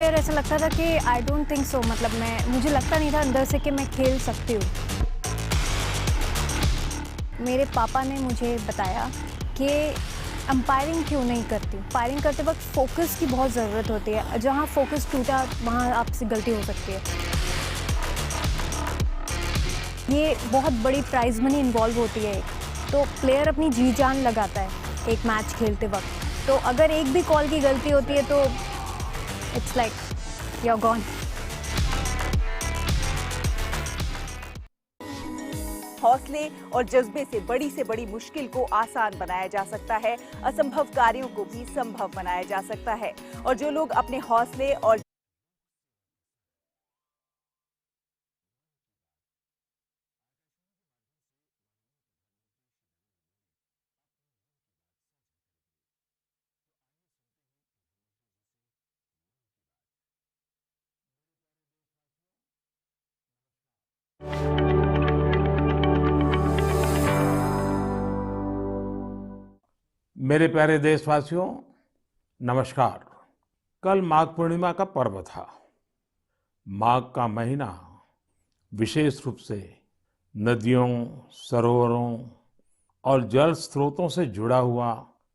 फिर ऐसा लगता था कि आई डोंट थिंक सो, मतलब मुझे लगता नहीं था अंदर से कि मैं खेल सकती हूँ। मेरे पापा ने मुझे बताया कि अंपायरिंग क्यों नहीं करती। अंपायरिंग करते वक्त फोकस की बहुत ज़रूरत होती है, जहाँ फोकस टूटा वहाँ आपसे गलती हो सकती है। ये बहुत बड़ी प्राइज मनी इन्वॉल्व होती है, तो प्लेयर अपनी जी जान लगाता है एक मैच खेलते वक्त। तो अगर एक भी कॉल की गलती होती है तो it's like you are gone. हौसले और जज्बे से बड़ी मुश्किल को आसान बनाया जा सकता है, असंभव कार्यों को भी संभव बनाया जा सकता है। और जो लोग अपने हौसले और मेरे प्यारे देशवासियों, नमस्कार। कल माघ पूर्णिमा का पर्व था। माघ का महीना विशेष रूप से नदियों, सरोवरों और जल स्रोतों से जुड़ा हुआ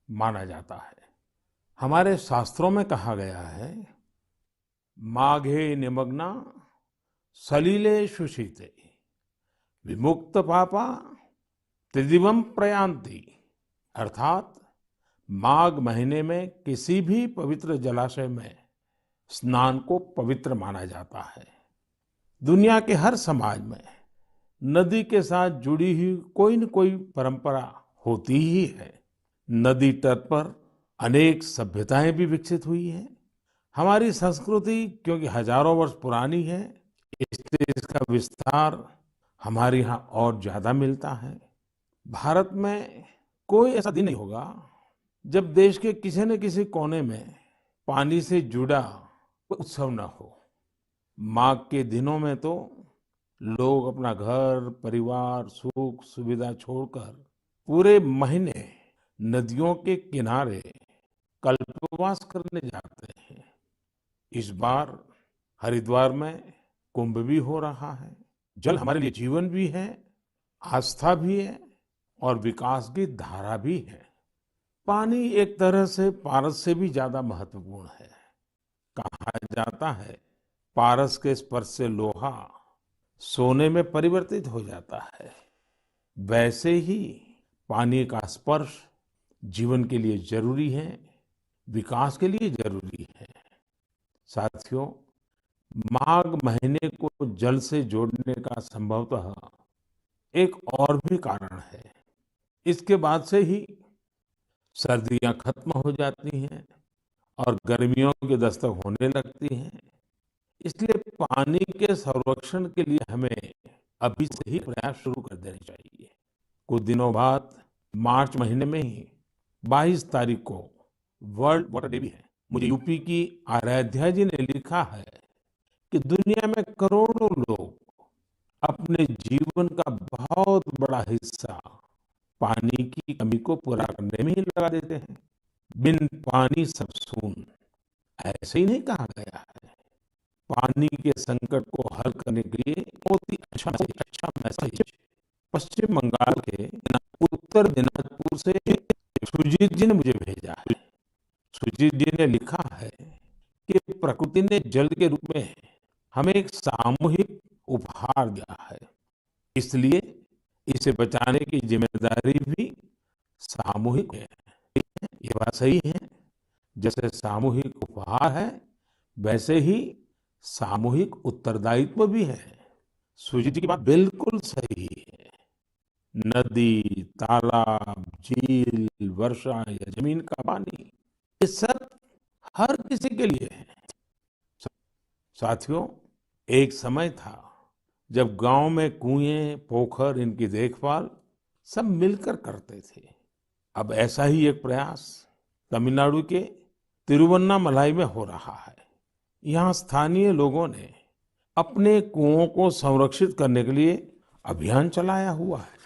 माना जाता है। हमारे शास्त्रों में कहा गया है, माघे निमग्ना सलिले सुशीते विमुक्त पापा त्रिदिवम प्रयान्ति। अर्थात माघ महीने में किसी भी पवित्र जलाशय में स्नान को पवित्र माना जाता है। दुनिया के हर समाज में नदी के साथ जुड़ी हुई कोई न कोई परंपरा होती ही है। नदी तट पर अनेक सभ्यताएं भी विकसित हुई हैं। हमारी संस्कृति क्योंकि हजारों वर्ष पुरानी है, इसलिए इसका विस्तार हमारे यहाँ और ज्यादा मिलता है। भारत में कोई ऐसा दिन नहीं होगा जब देश के किसी न किसी कोने में पानी से जुड़ा कोई उत्सव न हो। माघ के दिनों में तो लोग अपना घर, परिवार, सुख सुविधा छोड़कर पूरे महीने नदियों के किनारे कल्पवास करने जाते हैं। इस बार हरिद्वार में कुंभ भी हो रहा है। जल हमारे लिए जीवन भी है, आस्था भी है और विकास की धारा भी है। पानी एक तरह से पारस से भी ज्यादा महत्वपूर्ण है। कहा जाता है, पारस के स्पर्श से लोहा सोने में परिवर्तित हो जाता है। वैसे ही पानी का स्पर्श जीवन के लिए जरूरी है, विकास के लिए जरूरी है। साथियों, माघ महीने को जल से जोड़ने का संभवतः एक और भी कारण है। इसके बाद से ही सर्दियां खत्म हो जाती हैं और गर्मियों की दस्तक होने लगती है। इसलिए पानी के संरक्षण के लिए हमें अभी से ही प्रयास शुरू कर देने चाहिए। कुछ दिनों बाद मार्च महीने में ही 22 तारीख को वर्ल्ड वाटर डे भी है। मुझे यूपी की आराध्या जी ने लिखा है कि दुनिया में करोड़ों लोग अपने जीवन का बहुत बड़ा हिस्सा पानी की कमी को पूरा करने में ही लगा देते हैं। बिन पानी सब सून, ऐसे ही नहीं कहा गया है। पानी के संकट को हल करने के लिए बहुत ही अच्छा मैसेज पश्चिम बंगाल के उत्तर दिनाजपुर से सुजीत जी ने मुझे भेजा है। सुजीत जी ने लिखा है कि प्रकृति ने जल के रूप में हमें एक सामूहिक उपहार दिया है, इसलिए इसे बचाने की जिम्मेदारी भी सामूहिक है। ये बात सही है। जैसे सामूहिक उपहार है, वैसे ही सामूहिक उत्तरदायित्व भी है। सुजीत जी की बात बिल्कुल सही है। नदी, तालाब, झील, वर्षा या जमीन का पानी, ये सब हर किसी के लिए है। साथियों, एक समय था जब गांव में कुएं, पोखर, इनकी देखभाल सब मिलकर करते थे। अब ऐसा ही एक प्रयास तमिलनाडु के तिरुवन्नामलाई में हो रहा है। यहाँ स्थानीय लोगों ने अपने कुओं को संरक्षित करने के लिए अभियान चलाया हुआ है।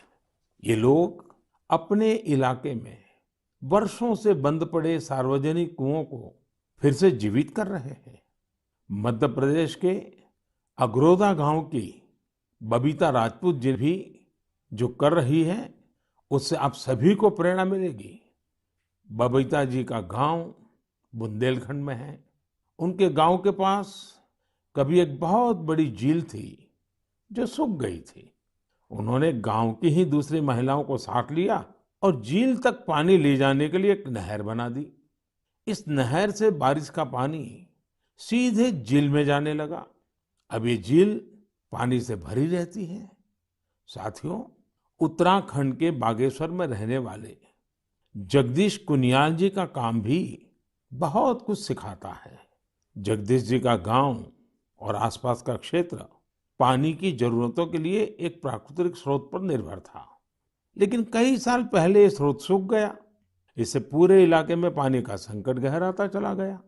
ये लोग अपने इलाके में वर्षों से बंद पड़े सार्वजनिक कुओं को फिर से जीवित कर रहे हैं। मध्य प्रदेश के अगरोदा गांव की बबीता राजपूत जी भी जो कर रही है, उससे आप सभी को प्रेरणा मिलेगी। बबीता जी का गांव बुंदेलखंड में है। उनके गांव के पास कभी एक बहुत बड़ी झील थी जो सूख गई थी। उन्होंने गांव की ही दूसरी महिलाओं को साथ लिया और झील तक पानी ले जाने के लिए एक नहर बना दी। इस नहर से बारिश का पानी सीधे झील में जाने लगा। अब ये झील पानी से भरी रहती है। साथियों, उत्तराखंड के बागेश्वर में रहने वाले जगदीश कुनियाल जी का काम भी बहुत कुछ सिखाता है। जगदीश जी का गांव और आसपास का क्षेत्र पानी की जरूरतों के लिए एक प्राकृतिक स्रोत पर निर्भर था, लेकिन कई साल पहले ये स्रोत सूख गया। इससे पूरे इलाके में पानी का संकट गहराता चला गया।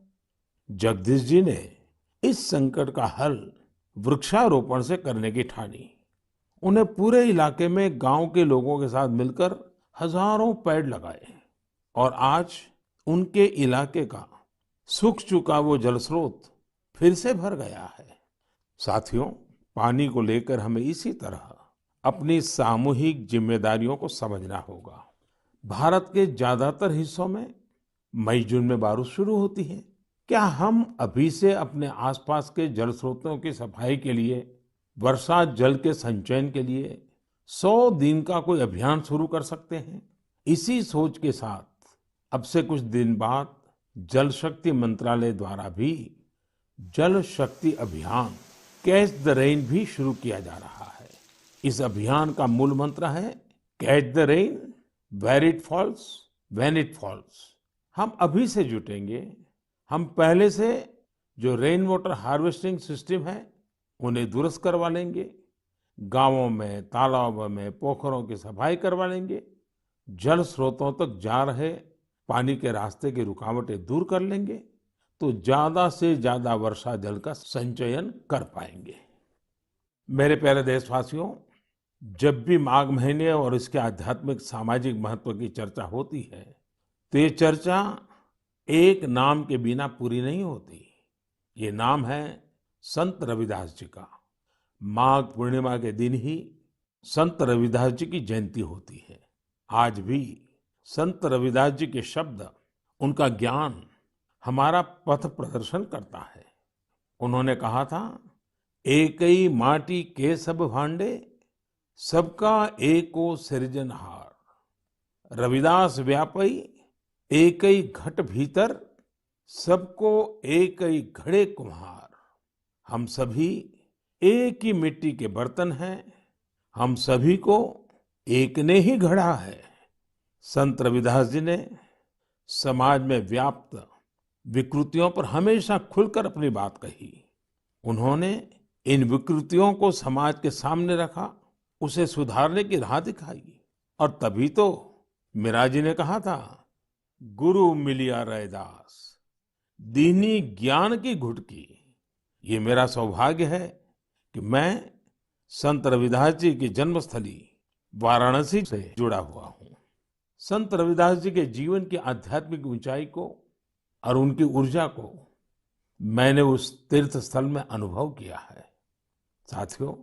जगदीश जी ने इस संकट का हल वृक्षारोपण से करने की ठानी। उन्हें पूरे इलाके में गांव के लोगों के साथ मिलकर हजारों पेड़ लगाए और आज उनके इलाके का सूख चुका वो जल स्रोत फिर से भर गया है। साथियों, पानी को लेकर हमें इसी तरह अपनी सामूहिक जिम्मेदारियों को समझना होगा। भारत के ज्यादातर हिस्सों में मई जून में बारिश शुरू होती है। क्या हम अभी से अपने आसपास के जल स्रोतों की सफाई के लिए, वर्षा जल के संचयन के लिए 100 दिन का कोई अभियान शुरू कर सकते हैं? इसी सोच के साथ अब से कुछ दिन बाद जल शक्ति मंत्रालय द्वारा भी जल शक्ति अभियान कैच द रेन भी शुरू किया जा रहा है। इस अभियान का मूल मंत्र है catch the rain where it falls when it falls. हम अभी से जुटेंगे। हम पहले से जो रेन वाटर हार्वेस्टिंग सिस्टम है उन्हें दुरुस्त करवा लेंगे। गांवों में, तालाबों में, पोखरों की सफाई करवा लेंगे। जल स्रोतों तक जा रहे पानी के रास्ते की रुकावटें दूर कर लेंगे तो ज्यादा से ज्यादा वर्षा जल का संचयन कर पाएंगे। मेरे प्यारे देशवासियों, जब भी माघ महीने और इसके आध्यात्मिक सामाजिक महत्व की चर्चा होती है तो ये चर्चा एक नाम के बिना पूरी नहीं होती। ये नाम है संत रविदास जी का। माघ पूर्णिमा के दिन ही संत रविदास जी की जयंती होती है। आज भी संत रविदास जी के शब्द, उनका ज्ञान हमारा पथ प्रदर्शन करता है। उन्होंने कहा था, एकई माटी के सब भांडे, सबका एको सृजनहार। रविदास व्यापई एकई घट भीतर, सबको एकई घड़े कुम्हार। हम सभी एक ही मिट्टी के बर्तन हैं, हम सभी को एक ने ही गढ़ा है। संत रविदास जी ने समाज में व्याप्त विकृतियों पर हमेशा खुलकर अपनी बात कही। उन्होंने इन विकृतियों को समाज के सामने रखा, उसे सुधारने की राह दिखाई। और तभी तो मीरा जी ने कहा था, गुरु मिलिया रैदास, दीनी ज्ञान की घुटकी। ये मेरा सौभाग्य है कि मैं संत रविदास जी की जन्मस्थली वाराणसी से जुड़ा हुआ हूँ। संत रविदास जी के जीवन की आध्यात्मिक ऊंचाई को और उनकी ऊर्जा को मैंने उस तीर्थ स्थल में अनुभव किया है। साथियों,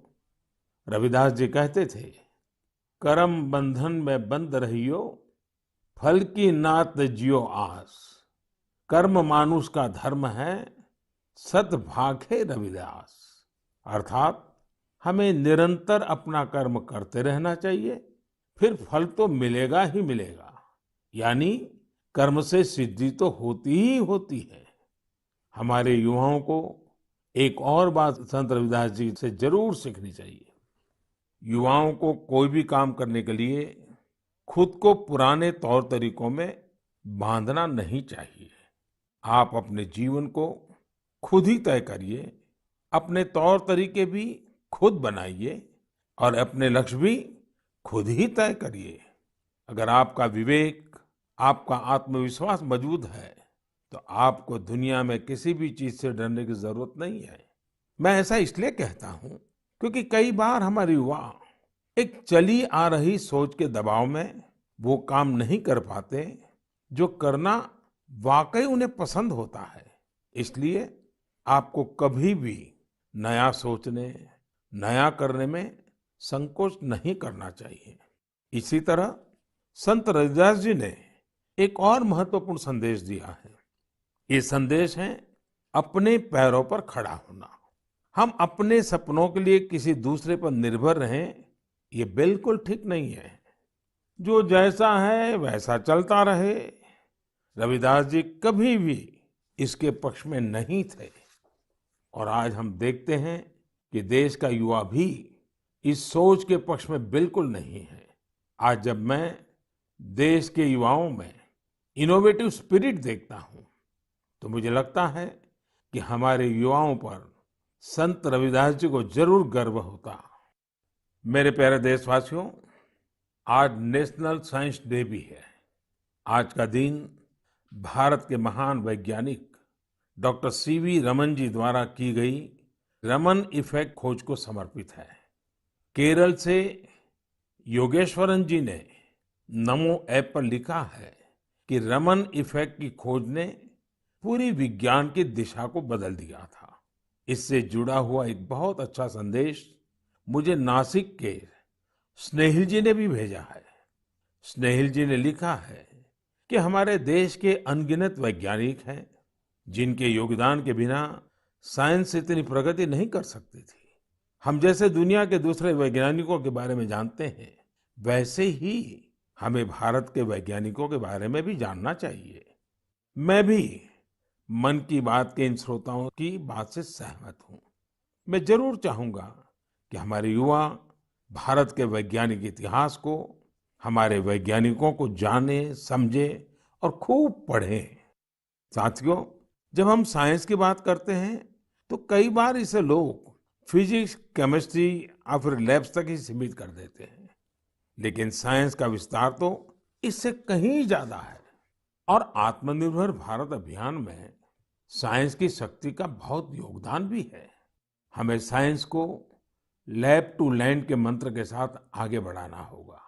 रविदास जी कहते थे, करम बंधन में बंद रहियो, फल की नात जियो आस। कर्म मानुष का धर्म है, सत भाखे रविदास। अर्थात हमें निरंतर अपना कर्म करते रहना चाहिए, फिर फल तो मिलेगा ही मिलेगा। यानी कर्म से सिद्धि तो होती ही होती है। हमारे युवाओं को एक और बात संत रविदास जी से जरूर सीखनी चाहिए। युवाओं को कोई भी काम करने के लिए खुद को पुराने तौर तरीकों में बांधना नहीं चाहिए। आप अपने जीवन को खुद ही तय करिए, अपने तौर तरीके भी खुद बनाइए और अपने लक्ष्य भी खुद ही तय करिए। अगर आपका विवेक, आपका आत्मविश्वास मजबूत है तो आपको दुनिया में किसी भी चीज से डरने की जरूरत नहीं है। मैं ऐसा इसलिए कहता हूं क्योंकि कई बार हमारे युवा एक चली आ रही सोच के दबाव में वो काम नहीं कर पाते जो करना वाकई उन्हें पसंद होता है। इसलिए आपको कभी भी नया सोचने, नया करने में संकोच नहीं करना चाहिए। इसी तरह संत रविदास जी ने एक और महत्वपूर्ण संदेश दिया है। ये संदेश है अपने पैरों पर खड़ा होना। हम अपने सपनों के लिए किसी दूसरे पर निर्भर रहें, ये बिल्कुल ठीक नहीं है। जो जैसा है वैसा चलता रहे, रविदास जी कभी भी इसके पक्ष में नहीं थे। और आज हम देखते हैं कि देश का युवा भी इस सोच के पक्ष में बिल्कुल नहीं है। आज जब मैं देश के युवाओं में इनोवेटिव स्पिरिट देखता हूं, तो मुझे लगता है कि हमारे युवाओं पर संत रविदास जी को जरूर गर्व होता। मेरे प्यारे देशवासियों, आज नेशनल साइंस डे भी है। आज का दिन भारत के महान वैज्ञानिक डॉक्टर सीवी रमन जी द्वारा की गई रमन इफेक्ट खोज को समर्पित है। केरल से योगेश्वरन जी ने नमो ऐप पर लिखा है कि रमन इफेक्ट की खोज ने पूरी विज्ञान की दिशा को बदल दिया था। इससे जुड़ा हुआ एक बहुत अच्छा संदेश मुझे नासिक के स्नेहिल जी ने भी भेजा है। स्नेहिल जी ने लिखा है कि हमारे देश के अनगिनत वैज्ञानिक हैं जिनके योगदान के बिना साइंस इतनी प्रगति नहीं कर सकती थी। हम जैसे दुनिया के दूसरे वैज्ञानिकों के बारे में जानते हैं, वैसे ही हमें भारत के वैज्ञानिकों के बारे में भी जानना चाहिए। मैं भी मन की बात के इन श्रोताओं की बात से सहमत हूं। मैं जरूर चाहूंगा कि हमारे युवा भारत के वैज्ञानिक इतिहास को, हमारे वैज्ञानिकों को जाने, समझे और खूब पढ़ें। साथियों, जब हम साइंस की बात करते हैं तो कई बार इसे लोग फिजिक्स, केमिस्ट्री या फिर लैब्स तक ही सीमित कर देते हैं, लेकिन साइंस का विस्तार तो इससे कहीं ज्यादा है। और आत्मनिर्भर भारत अभियान में साइंस की शक्ति का बहुत योगदान भी है। हमें साइंस को लैब टू लैंड के मंत्र के साथ आगे बढ़ाना होगा।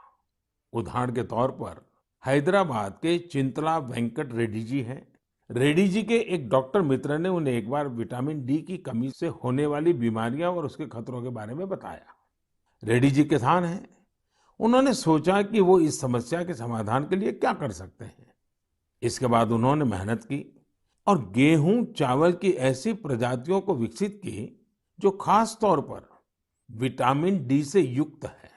उदाहरण के तौर पर हैदराबाद के चिंतला वेंकट रेड्डी जी हैं। रेड्डी जी के एक डॉक्टर मित्र ने उन्हें एक बार विटामिन डी की कमी से होने वाली बीमारियां और उसके खतरों के बारे में बताया। रेड्डी जी किसान हैं। उन्होंने सोचा कि वो इस समस्या के समाधान के लिए क्या कर सकते हैं। इसके बाद उन्होंने मेहनत की और गेहूं, चावल की ऐसी प्रजातियों को विकसित की जो खास तौर पर विटामिन डी से युक्त है।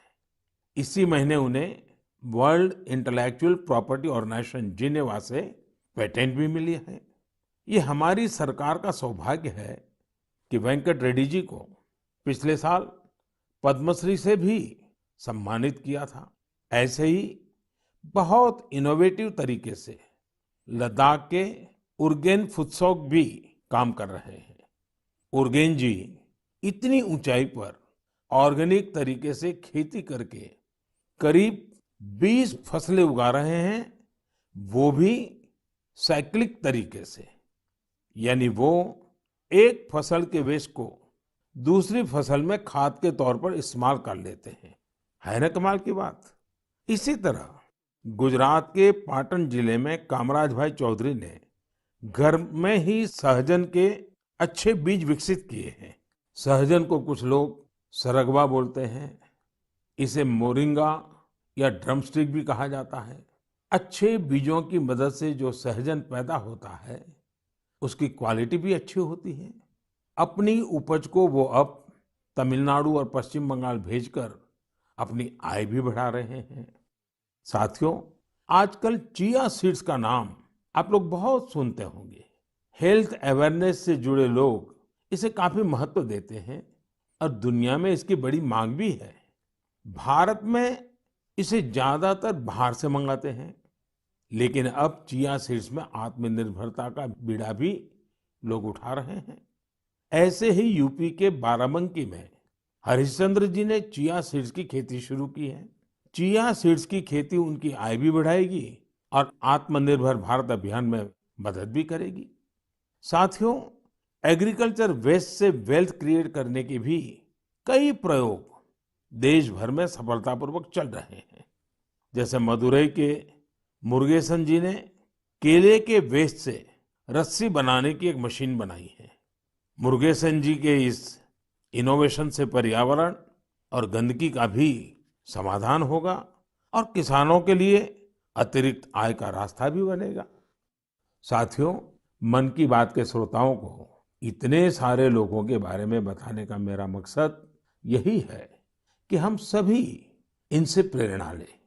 इसी महीने उन्हें world intellectual property organization Geneva से पेटेंट भी मिली है। ये हमारी सरकार का सौभाग्य है कि वेंकट रेड्डी जी को पिछले साल पद्मश्री से भी सम्मानित किया था। ऐसे ही बहुत इनोवेटिव तरीके से लद्दाख के उरगेन फुत्सौग भी काम कर रहे हैं। उरगेन जी इतनी ऊंचाई पर ऑर्गेनिक तरीके से खेती करके करीब 20 फसलें उगा रहे हैं, वो भी साइक्लिक तरीके से। यानी वो एक फसल के वेस्ट को दूसरी फसल में खाद के तौर पर इस्तेमाल कर लेते हैं। है ना कमाल की बात। इसी तरह गुजरात के पाटन जिले में कामराज भाई चौधरी ने घर में ही सहजन के अच्छे बीज विकसित किए हैं। सहजन को कुछ लोग सरगवा बोलते हैं, इसे मोरिंगा या ड्रमस्टिक भी कहा जाता है। अच्छे बीजों की मदद से जो सहजन पैदा होता है, उसकी क्वालिटी भी अच्छी होती है। अपनी उपज को वो अब तमिलनाडु और पश्चिम बंगाल भेजकर अपनी आय भी बढ़ा रहे हैं। साथियों, आजकल चिया सीड्स का नाम आप लोग बहुत सुनते होंगे। हेल्थ अवेयरनेस से जुड़े लोग इसे काफी महत्व देते हैं और दुनिया में इसकी बड़ी मांग भी है। भारत में इसे ज्यादातर बाहर से मंगाते हैं, लेकिन अब चिया सीड्स में आत्मनिर्भरता का बीड़ा भी लोग उठा रहे हैं। ऐसे ही यूपी के बाराबंकी में हरिश्चंद्र जी ने चिया सीड्स की खेती शुरू की है। चिया सीड्स की खेती उनकी आय भी बढ़ाएगी और आत्मनिर्भर भारत अभियान में मदद भी करेगी। साथियों, एग्रीकल्चर वेस्ट से वेल्थ क्रिएट करने के भी कई प्रयोग देश भर में सफलतापूर्वक चल रहे हैं। जैसे मदुरई के मुरुगेसन जी ने केले के वेस्ट से रस्सी बनाने की एक मशीन बनाई है। मुरुगेसन जी के इस इनोवेशन से पर्यावरण और गंदगी का भी समाधान होगा और किसानों के लिए अतिरिक्त आय का रास्ता भी बनेगा। साथियों, मन की बात के श्रोताओं को इतने सारे लोगों के बारे में बताने का मेरा मकसद यही है कि हम सभी इनसे प्रेरणा लें।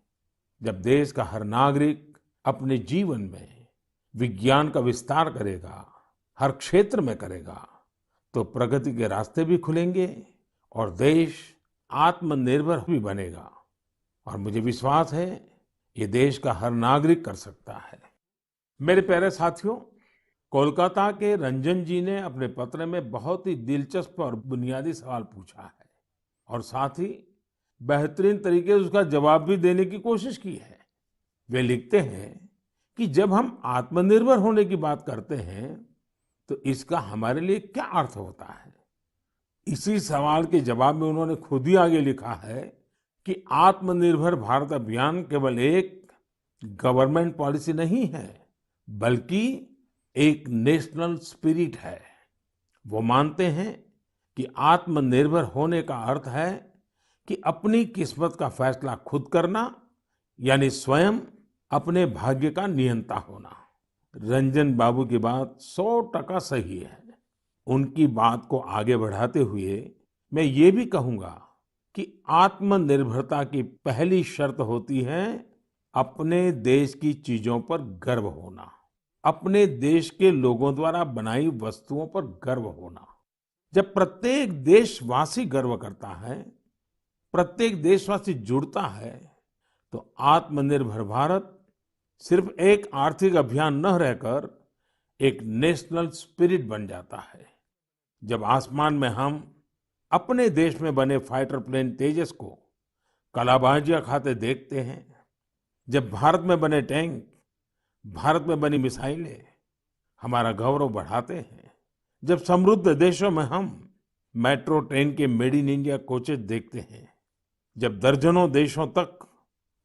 जब देश का हर नागरिक अपने जीवन में विज्ञान का विस्तार करेगा, हर क्षेत्र में करेगा, तो प्रगति के रास्ते भी खुलेंगे और देश आत्मनिर्भर भी बनेगा। और मुझे विश्वास है ये देश का हर नागरिक कर सकता है। मेरे प्यारे साथियों, कोलकाता के रंजन जी ने अपने पत्र में बहुत ही दिलचस्प और बुनियादी सवाल पूछा है और साथ ही बेहतरीन तरीके से उसका जवाब भी देने की कोशिश की है। वे लिखते हैं कि जब हम आत्मनिर्भर होने की बात करते हैं तो इसका हमारे लिए क्या अर्थ होता है। इसी सवाल के जवाब में उन्होंने खुद ही आगे लिखा है कि आत्मनिर्भर भारत अभियान केवल एक गवर्नमेंट पॉलिसी नहीं है, बल्कि एक नेशनल स्पिरिट है। वो मानते हैं कि आत्मनिर्भर होने का अर्थ है कि अपनी किस्मत का फैसला खुद करना, यानी स्वयं अपने भाग्य का नियंता होना। रंजन बाबू की बात 100% सही है। उनकी बात को आगे बढ़ाते हुए मैं ये भी कहूंगा कि आत्मनिर्भरता की पहली शर्त होती है अपने देश की चीजों पर गर्व होना, अपने देश के लोगों द्वारा बनाई वस्तुओं पर गर्व होना। जब प्रत्येक देशवासी गर्व करता है, प्रत्येक देशवासी जुड़ता है, तो आत्मनिर्भर भारत सिर्फ एक आर्थिक अभियान न रहकर एक नेशनल स्पिरिट बन जाता है। जब आसमान में हम अपने देश में बने फाइटर प्लेन तेजस को कलाबाजियां खाते देखते हैं, जब भारत में बने टैंक, भारत में बनी मिसाइलें हमारा गौरव बढ़ाते हैं, जब समृद्ध देशों में हम मेट्रो ट्रेन के मेड इन इंडिया कोचेस देखते हैं, जब दर्जनों देशों तक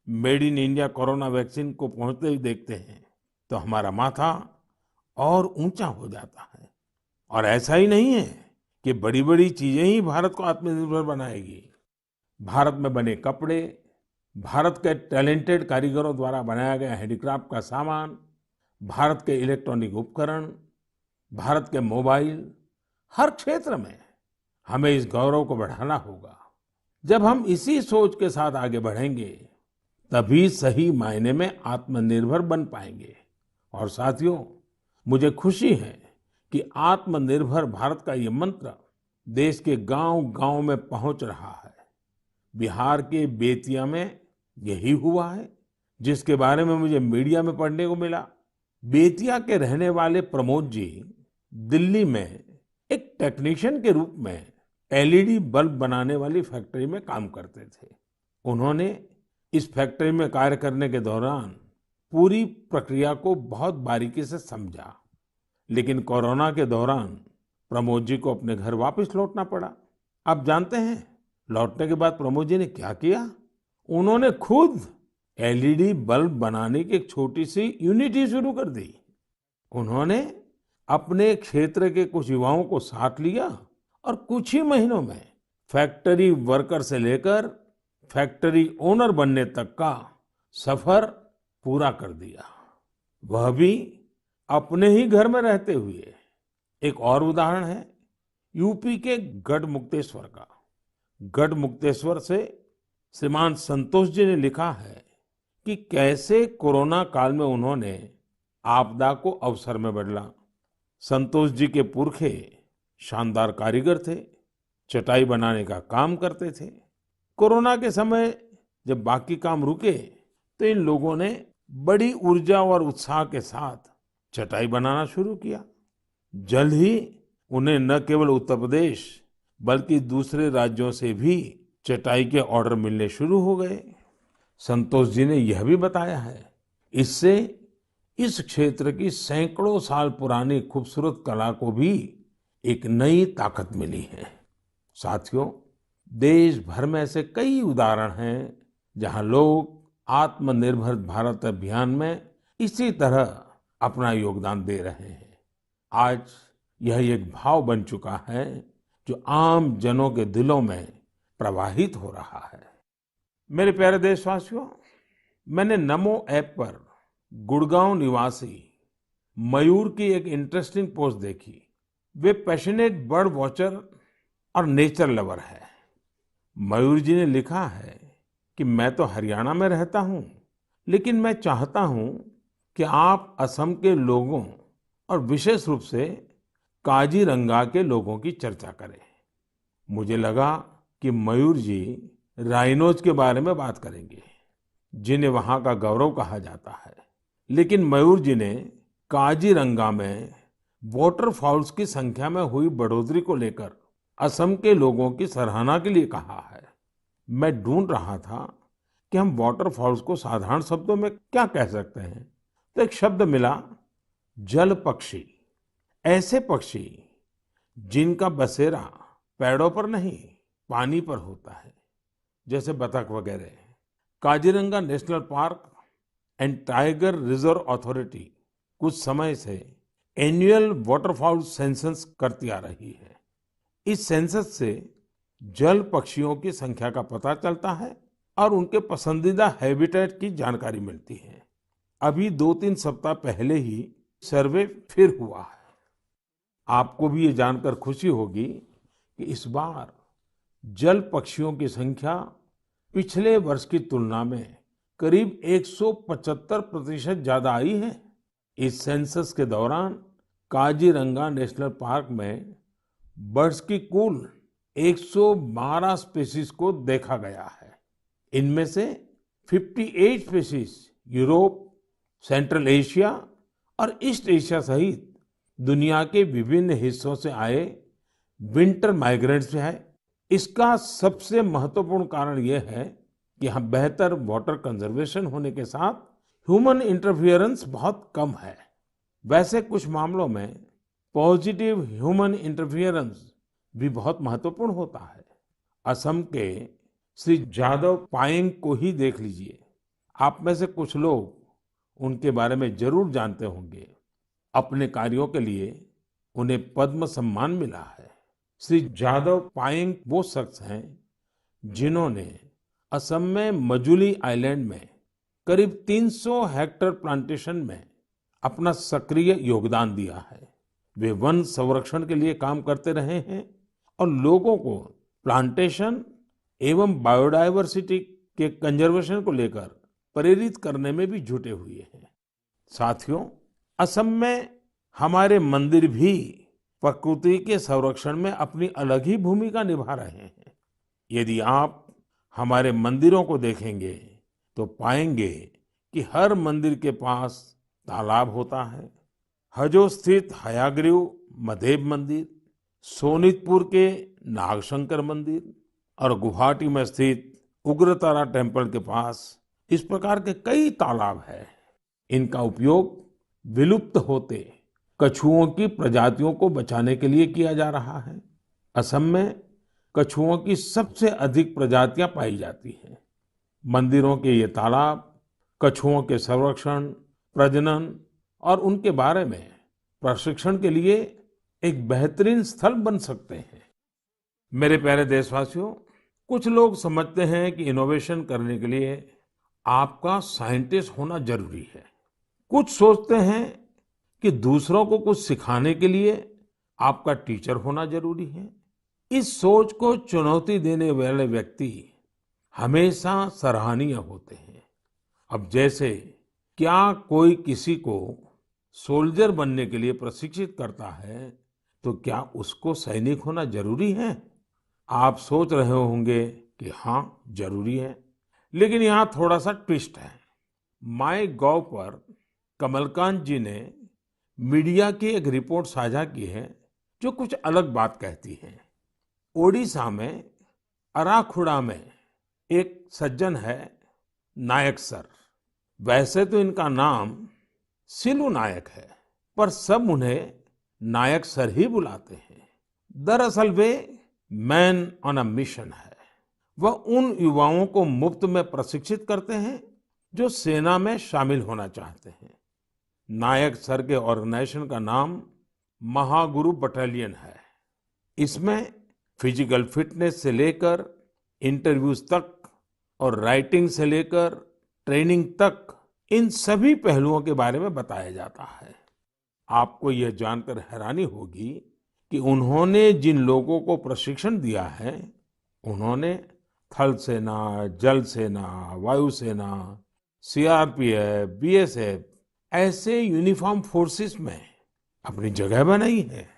made in India corona vaccine को पहुंचते ही देखते हैं, तो हमारा माथा और ऊंचा हो जाता है। और ऐसा ही नहीं है कि बड़ी बड़ी चीजें ही भारत को आत्मनिर्भर बनाएगी। भारत में बने कपड़े, भारत के टैलेंटेड कारीगरों द्वारा बनाया गया हैंडीक्राफ्ट का सामान, भारत के इलेक्ट्रॉनिक उपकरण, भारत के मोबाइल, हर क्षेत्र में हमें इस गौरव को बढ़ाना होगा। जब हम इसी सोच के साथ आगे बढ़ेंगे, तभी सही मायने में आत्मनिर्भर बन पाएंगे। और साथियों, मुझे खुशी है कि आत्मनिर्भर भारत का ये मंत्र देश के गांव-गांव में पहुंच रहा है। बिहार के बेतिया में यही हुआ है, जिसके बारे में मुझे मीडिया में पढ़ने को मिला। बेतिया के रहने वाले प्रमोद जी दिल्ली में एक टेक्नीशियन के रूप में एलईडी बल्ब बनाने वाली फैक्ट्री में काम करते थे। उन्होंने इस फैक्ट्री में कार्य करने के दौरान पूरी प्रक्रिया को बहुत बारीकी से समझा, लेकिन कोरोना के दौरान प्रमोद जी को अपने घर वापस लौटना पड़ा। आप जानते हैं, लौटने के बाद प्रमोद जी ने क्या किया? उन्होंने खुद एलईडी बल्ब बनाने की एक छोटी सी यूनिट ही शुरू कर दी। उन्होंने अपने क्षेत्र के कुछ युवाओं को साथ लिया और कुछ ही महीनों में फैक्ट्री वर्कर से लेकर फैक्ट्री ओनर बनने तक का सफर पूरा कर दिया, वह भी अपने ही घर में रहते हुए। एक और उदाहरण है यूपी के गढ़मुक्तेश्वर का। गढ़मुक्तेश्वर से श्रीमान संतोष जी ने लिखा है कि कैसे कोरोना काल में उन्होंने आपदा को अवसर में बदला। संतोष जी के पुरखे शानदार कारीगर थे, चटाई बनाने का काम करते थे। कोरोना के समय जब बाकी काम रुके, तो इन लोगों ने बड़ी ऊर्जा और उत्साह के साथ चटाई बनाना शुरू किया। जल्द ही उन्हें न केवल उत्तर प्रदेश बल्कि दूसरे राज्यों से भी चटाई के ऑर्डर मिलने शुरू हो गए। संतोष जी ने यह भी बताया है, इससे इस क्षेत्र की सैकड़ों साल पुरानी खूबसूरत कला को भी एक नई ताकत मिली है। साथियों, देश भर में ऐसे कई उदाहरण हैं जहां लोग आत्मनिर्भर भारत अभियान में इसी तरह अपना योगदान दे रहे हैं। आज यह एक भाव बन चुका है जो आम जनों के दिलों में प्रवाहित हो रहा है। मेरे प्यारे देशवासियों, मैंने नमो ऐप पर गुड़गांव निवासी मयूर की एक इंटरेस्टिंग पोस्ट देखी। वे पैशनेट बर्ड वॉचर और नेचर लवर है। मयूर जी ने लिखा है कि मैं तो हरियाणा में रहता हूँ, लेकिन मैं चाहता हूँ कि आप असम के लोगों और विशेष रूप से काजीरंगा के लोगों की चर्चा करें। मुझे लगा कि मयूर जी राइनोज के बारे में बात करेंगे, जिन्हें वहाँ का गौरव कहा जाता है। लेकिन मयूर जी ने काजीरंगा में वाटरफॉल्स की संख्या में हुई बढ़ोतरी को लेकर असम के लोगों की सराहना के लिए कहा है। मैं ढूंढ रहा था कि हम वाटरफॉल्स को साधारण शब्दों में क्या कह सकते हैं, तो एक शब्द मिला, जल पक्षी। ऐसे पक्षी जिनका बसेरा पेड़ों पर नहीं पानी पर होता है, जैसे बतख वगैरह। Kaziranga national park and tiger reserve authority कुछ समय से एनुअल वाटरफॉल सेंसस करती आ रही है। इस सेंसस से जल पक्षियों की संख्या का पता चलता है और उनके पसंदीदा हैबिटेट की जानकारी मिलती है। अभी 2-3 सप्ताह पहले ही सर्वे फिर हुआ है। आपको भी ये जानकर खुशी होगी कि इस बार जल पक्षियों की संख्या पिछले वर्ष की तुलना में करीब 175% ज्यादा आई है। इस सेंसस के दौरान काजीरंगा नेशनल पार्क में बर्ड्स की कुल 112 स्पीशीज को देखा गया है। इनमें से 58 स्पीशीज यूरोप, सेंट्रल एशिया और ईस्ट एशिया सहित दुनिया के विभिन्न हिस्सों से आए विंटर माइग्रेंट्स है। इसका सबसे महत्वपूर्ण कारण यह है कि यहाँ बेहतर वाटर कंजर्वेशन होने के साथ ह्यूमन इंटरफियरेंस बहुत कम है। वैसे कुछ मामलों में पॉजिटिव ह्यूमन इंटरफियरेंस भी बहुत महत्वपूर्ण होता है। असम के श्री जादव पायेंग को ही देख लीजिए। आप में से कुछ लोग उनके बारे में जरूर जानते होंगे। अपने कार्यों के लिए उन्हें पद्म सम्मान मिला है। श्री जादव पायेंग वो शख्स हैं जिन्होंने असम में मजुली आइलैंड में करीब 300 हेक्टेयर प्लांटेशन में अपना सक्रिय योगदान दिया है। वे वन संरक्षण के लिए काम करते रहे हैं और लोगों को प्लांटेशन एवं बायोडायवर्सिटी के कंजर्वेशन को लेकर प्रेरित करने में भी जुटे हुए हैं। साथियों, असम में हमारे मंदिर भी प्रकृति के संरक्षण में अपनी अलग ही भूमिका निभा रहे हैं। यदि आप हमारे मंदिरों को देखेंगे तो पाएंगे कि हर मंदिर के पास तालाब होता है। हजो स्थित हयाग्रीव मधेब मंदिर, सोनितपुर के नागशंकर मंदिर और गुवाहाटी में स्थित उग्रतारा टेम्पल के पास इस प्रकार के कई तालाब हैं। इनका उपयोग विलुप्त होते कछुओं की प्रजातियों को बचाने के लिए किया जा रहा है। असम में कछुओं की सबसे अधिक प्रजातियां पाई जाती हैं। मंदिरों के ये तालाब कछुओं के संरक्षण, प्रजनन और उनके बारे में प्रशिक्षण के लिए एक बेहतरीन स्थल बन सकते हैं। मेरे प्यारे देशवासियों, कुछ लोग समझते हैं कि इनोवेशन करने के लिए आपका साइंटिस्ट होना जरूरी है। कुछ सोचते हैं कि दूसरों को कुछ सिखाने के लिए आपका टीचर होना जरूरी है। इस सोच को चुनौती देने वाले व्यक्ति हमेशा सराहनीय होते हैं। अब जैसे क्या कोई किसी को सोल्जर बनने के लिए प्रशिक्षित करता है, तो क्या उसको सैनिक होना जरूरी है? आप सोच रहे होंगे कि हाँ, जरूरी है। लेकिन यहाँ थोड़ा सा ट्विस्ट है। माय गॉव पर कमलकांत जी ने मीडिया की एक रिपोर्ट साझा की है जो कुछ अलग बात कहती है। ओडिशा में अराखुड़ा में एक सज्जन है, नायक सर। वैसे तो इनका नाम सिलू नायक है, पर सब उन्हें नायक सर ही बुलाते हैं। दरअसल वे मैन ऑन अ मिशन है। वह उन युवाओं को मुफ्त में प्रशिक्षित करते हैं जो सेना में शामिल होना चाहते हैं। नायक सर के ऑर्गेनाइजेशन का नाम महागुरु बटालियन है। इसमें फिजिकल फिटनेस से लेकर इंटरव्यूज तक और राइटिंग से लेकर ट्रेनिंग तक इन सभी पहलुओं के बारे में बताया जाता है। आपको यह जानकर हैरानी होगी कि उन्होंने जिन लोगों को प्रशिक्षण दिया है, उन्होंने थल सेना, जल सेना, वायुसेना, सीआरपीएफ, बीएसएफ ऐसे यूनिफॉर्म फोर्सेस में अपनी जगह बनाई है।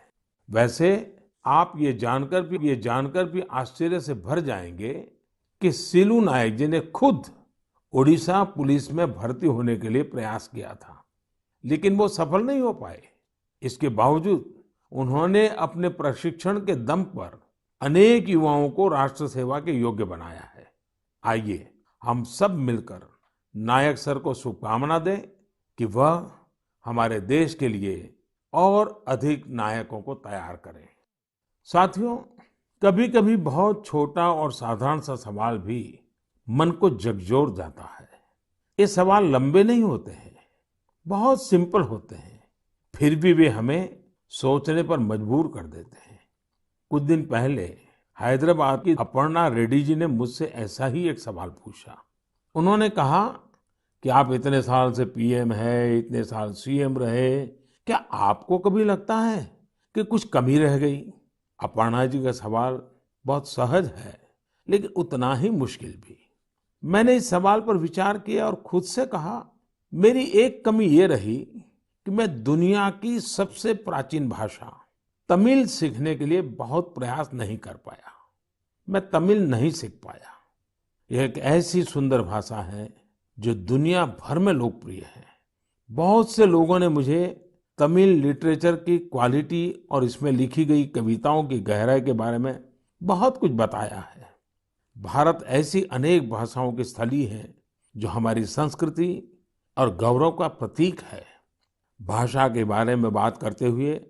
वैसे आप ये जानकर भी आश्चर्य से भर जाएंगे कि सिलू नायक जी ने खुद ओडिशा पुलिस में भर्ती होने के लिए प्रयास किया था, लेकिन वो सफल नहीं हो पाए। इसके बावजूद उन्होंने अपने प्रशिक्षण के दम पर अनेक युवाओं को राष्ट्र सेवा के योग्य बनाया है। आइए हम सब मिलकर नायक सर को शुभकामना दें कि वह हमारे देश के लिए और अधिक नायकों को तैयार करें। साथियों, कभी-कभी बहुत छोटा और साधारण सा सवाल भी मन को झकझोर जाता है। ये सवाल लंबे नहीं होते हैं, बहुत सिंपल होते हैं, फिर भी वे हमें सोचने पर मजबूर कर देते हैं। कुछ दिन पहले हैदराबाद की अपर्णा रेड्डी जी ने मुझसे ऐसा ही एक सवाल पूछा। उन्होंने कहा कि आप इतने साल से पीएम है, इतने साल सीएम रहे, क्या आपको कभी लगता है कि कुछ कमी रह गई? अपर्णा जी का सवाल बहुत सहज है, लेकिन उतना ही मुश्किल भी। मैंने इस सवाल पर विचार किया और खुद से कहा, मेरी एक कमी ये रही कि मैं दुनिया की सबसे प्राचीन भाषा तमिल सीखने के लिए बहुत प्रयास नहीं कर पाया। मैं तमिल नहीं सीख पाया। यह एक ऐसी सुंदर भाषा है जो दुनिया भर में लोकप्रिय है। बहुत से लोगों ने मुझे तमिल लिटरेचर की क्वालिटी और इसमें लिखी गई कविताओं की गहराई के बारे में बहुत कुछ बताया है। भारत ऐसी अनेक भाषाओं की स्थली है जो हमारी संस्कृति और गौरव का प्रतीक है। भाषा के बारे में बात करते हुए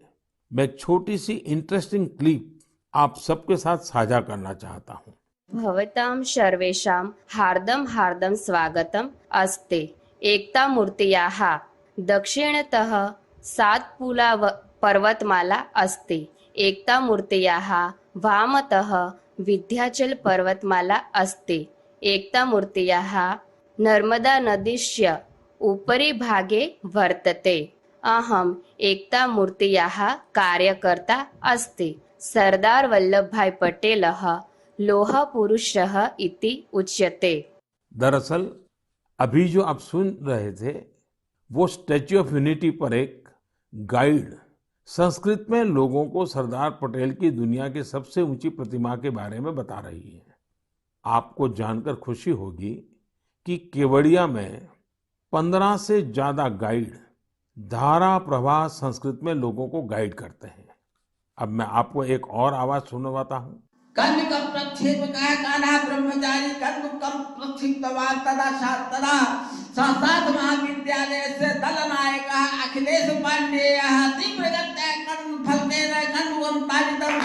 मैं एक छोटी सी इंटरेस्टिंग क्लिप आप सबके साथ साझा करना चाहता हूँ। भवतां सर्वेषां हार्दं हार्दं स्वागतम् अस्ति। एकता मूर्त्याः दक्षिणतः सातपुला पर्वतमाला अस्ति। एकता मूर्त्याः वामतः विन्ध्याचल पर्वतमाला अस्ति। एकता मूर्त्याः नर्मदा नदीस्य उपरि भागे वर्तते। अहम् एकता मूर्त्याः कार्यकर्ता अस्ति। सरदार वल्लभभाई पटेलः लोह पुरुषः इति उच्यते। दरअसल अभी जो आप सुन रहे थे वो स्टैच्यू ऑफ यूनिटी पर एक गाइड संस्कृत में लोगों को सरदार पटेल की दुनिया की सबसे ऊंची प्रतिमा के बारे में बता रही है। आपको जानकर खुशी होगी कि केवड़िया में 15 से ज्यादा गाइड धारा प्रवाह संस्कृत में लोगों को गाइड करते हैं। अब मैं आपको एक और आवाज सुनवाता हूँ। कन्निकं प्रक्षेपकः कानः ब्रह्मचारी कन्दुकं प्रक्षिप्तवान् तदा संस्कृत महाविद्यालयस्य दलनायकः अखिलेश पाण्डेयः तीव्रगत्या कन्दुफलकेन कन्दुकं ताडितं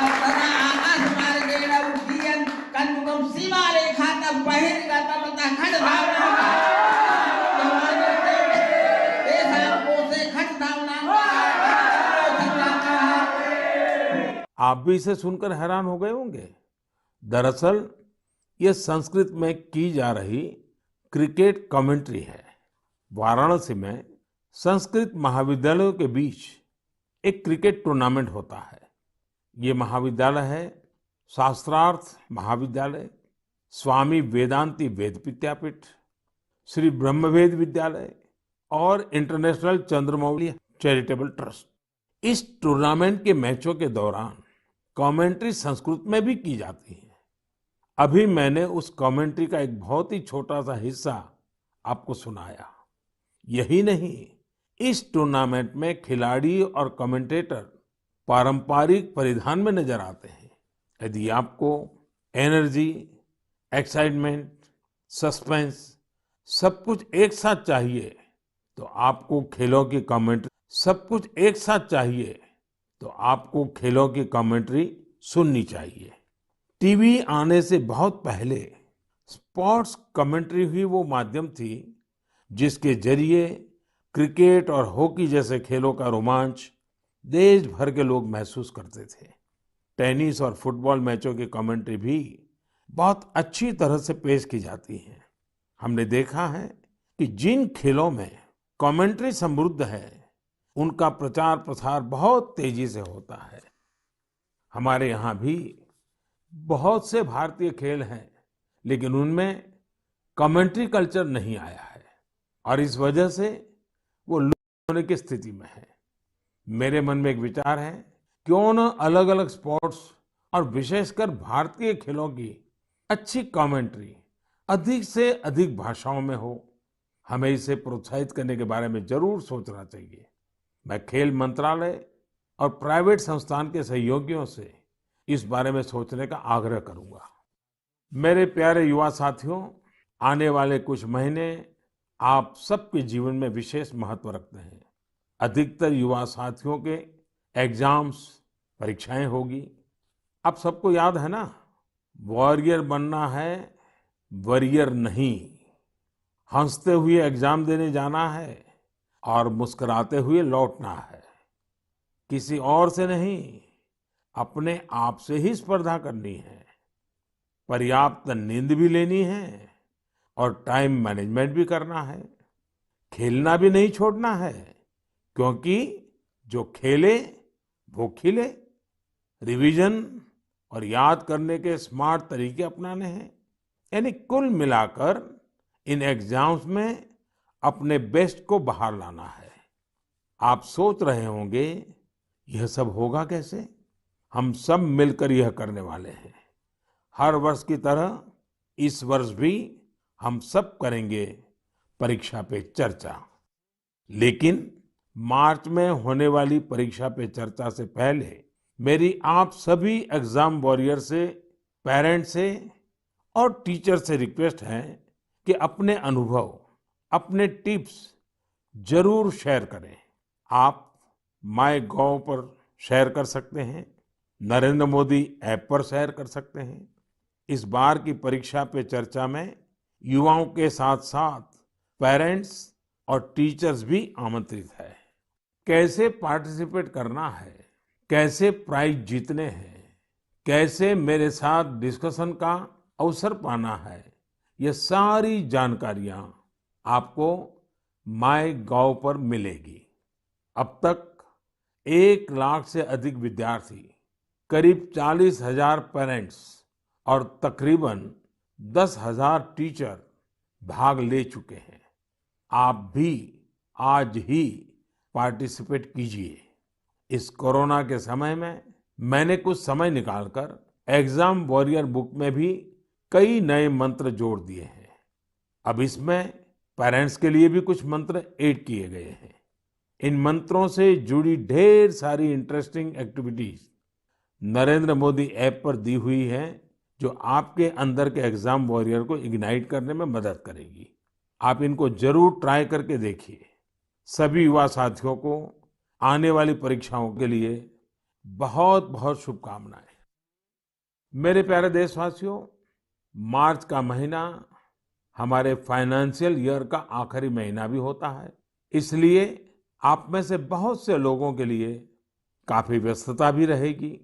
तदा आकाशमार्गेण उड्डयन् कन्दुकं सीमारेखातः बहिर्गतवतः खड्गधावनम् तेषां कोशे खड्गधावनां आप भी इसे सुनकर हैरान हो गए होंगे। दरअसल ये संस्कृत में की जा रही क्रिकेट कमेंट्री है। वाराणसी में संस्कृत महाविद्यालयों के बीच एक क्रिकेट टूर्नामेंट होता है। ये महाविद्यालय है शास्त्रार्थ महाविद्यालय, स्वामी वेदांती वेद विद्यापीठ, श्री ब्रह्मवेद विद्यालय और इंटरनेशनल चंद्रमौली चैरिटेबल ट्रस्ट। इस टूर्नामेंट के मैचों के दौरान कमेंट्री संस्कृत में भी की जाती है। अभी मैंने उस कमेंट्री का एक बहुत ही छोटा सा हिस्सा आपको सुनाया। यही नहीं, इस टूर्नामेंट में खिलाड़ी और कमेंटेटर पारंपरिक परिधान में नजर आते हैं। यदि आपको एनर्जी, एक्साइटमेंट, सस्पेंस सब कुछ एक साथ चाहिए तो आपको खेलों की कमेंट्री सुननी चाहिए। टीवी आने से बहुत पहले स्पोर्ट्स कमेंट्री ही वो माध्यम थी जिसके जरिए क्रिकेट और हॉकी जैसे खेलों का रोमांच देश भर के लोग महसूस करते थे। टेनिस और फुटबॉल मैचों की कमेंट्री भी बहुत अच्छी तरह से पेश की जाती है। हमने देखा है कि जिन खेलों में कमेंट्री समृद्ध है, उनका प्रचार प्रसार बहुत तेजी से होता है। हमारे यहाँ भी बहुत से भारतीय खेल हैं, लेकिन उनमें कमेंट्री कल्चर नहीं आया है और इस वजह से वो लुप्त होने की स्थिति में है। मेरे मन में एक विचार है, क्यों न अलग अलग स्पोर्ट्स और विशेषकर भारतीय खेलों की अच्छी कमेंट्री अधिक से अधिक भाषाओं में हो। हमें इसे प्रोत्साहित करने के बारे में जरूर सोचना चाहिए। मैं खेल मंत्रालय और प्राइवेट संस्थान के सहयोगियों से इस बारे में सोचने का आग्रह करूंगा। मेरे प्यारे युवा साथियों, आने वाले कुछ महीने आप सबके जीवन में विशेष महत्व रखते हैं। अधिकतर युवा साथियों के एग्जाम्स, परीक्षाएं होगी। आप सबको याद है ना, वॉरियर बनना है, वरियर नहीं। हंसते हुए एग्जाम देने जाना है और मुस्कुराते हुए लौटना है। किसी और से नहीं, अपने आप से ही स्पर्धा करनी है। पर्याप्त नींद भी लेनी है और टाइम मैनेजमेंट भी करना है। खेलना भी नहीं छोड़ना है, क्योंकि जो खेले वो खिले। रिवीजन और याद करने के स्मार्ट तरीके अपनाने हैं। यानी कुल मिलाकर इन एग्जाम्स में अपने बेस्ट को बाहर लाना है। आप सोच रहे होंगे, यह सब होगा कैसे? हम सब मिलकर यह करने वाले हैं। हर वर्ष की तरह इस वर्ष भी हम सब करेंगे परीक्षा पे चर्चा। लेकिन मार्च में होने वाली परीक्षा पे चर्चा से पहले मेरी आप सभी एग्जाम वॉरियर से, पेरेंट्स से और टीचर से रिक्वेस्ट है कि अपने अनुभव, अपने टिप्स जरूर शेयर करें। आप माईगोव पर शेयर कर सकते हैं, नरेंद्र मोदी ऐप पर शेयर कर सकते हैं। इस बार की परीक्षा पे चर्चा में युवाओं के साथ साथ पेरेंट्स और टीचर्स भी आमंत्रित है। कैसे पार्टिसिपेट करना है, कैसे प्राइज जीतने हैं, कैसे मेरे साथ डिस्कशन का अवसर पाना है, ये सारी जानकारियां आपको माईगोव पर मिलेगी। अब तक 1 लाख से अधिक विद्यार्थी, करीब 40,000 पेरेंट्स और तकरीबन 10,000 टीचर भाग ले चुके हैं। आप भी आज ही पार्टिसिपेट कीजिए। इस कोरोना के समय में मैंने कुछ समय निकालकर एग्जाम वॉरियर बुक में भी कई नए मंत्र जोड़ दिए हैं। अब इसमें पेरेंट्स के लिए भी कुछ मंत्र ऐड किए गए हैं। इन मंत्रों से जुड़ी ढेर सारी interesting activities Narendra Modi app पर दी हुई है, जो आपके अंदर के एग्जाम वॉरियर को इग्नाइट करने में मदद करेगी। आप इनको जरूर ट्राई करके देखिए। सभी युवा साथियों को आने वाली परीक्षाओं के लिए बहुत बहुत शुभकामनाएं। मेरे प्यारे देशवासियों, मार्च का महीना हमारे फाइनेंशियल ईयर का आखिरी महीना भी होता है। इसलिए आप में से बहुत से लोगों के लिए काफी व्यस्तता भी रहेगी।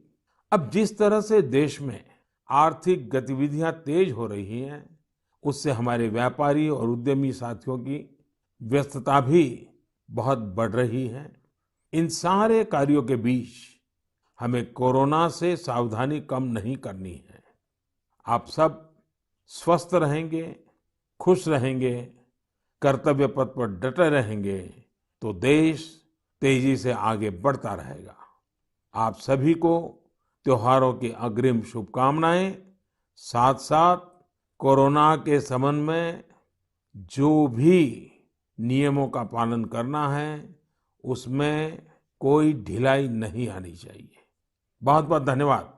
अब जिस तरह से देश में आर्थिक गतिविधियां तेज हो रही हैं, उससे हमारे व्यापारी और उद्यमी साथियों की व्यस्तता भी बहुत बढ़ रही है। इन सारे कार्यों के बीच हमें कोरोना से सावधानी कम नहीं करनी है। आप सब स्वस्थ रहेंगे, खुश रहेंगे, कर्तव्य पथ पर डटे रहेंगे, तो देश तेजी से आगे बढ़ता रहेगा। आप सभी को त्योहारों की अग्रिम शुभकामनाएं। साथ साथ कोरोना के संबंध में जो भी नियमों का पालन करना है, उसमें कोई ढिलाई नहीं आनी चाहिए। बहुत बहुत धन्यवाद।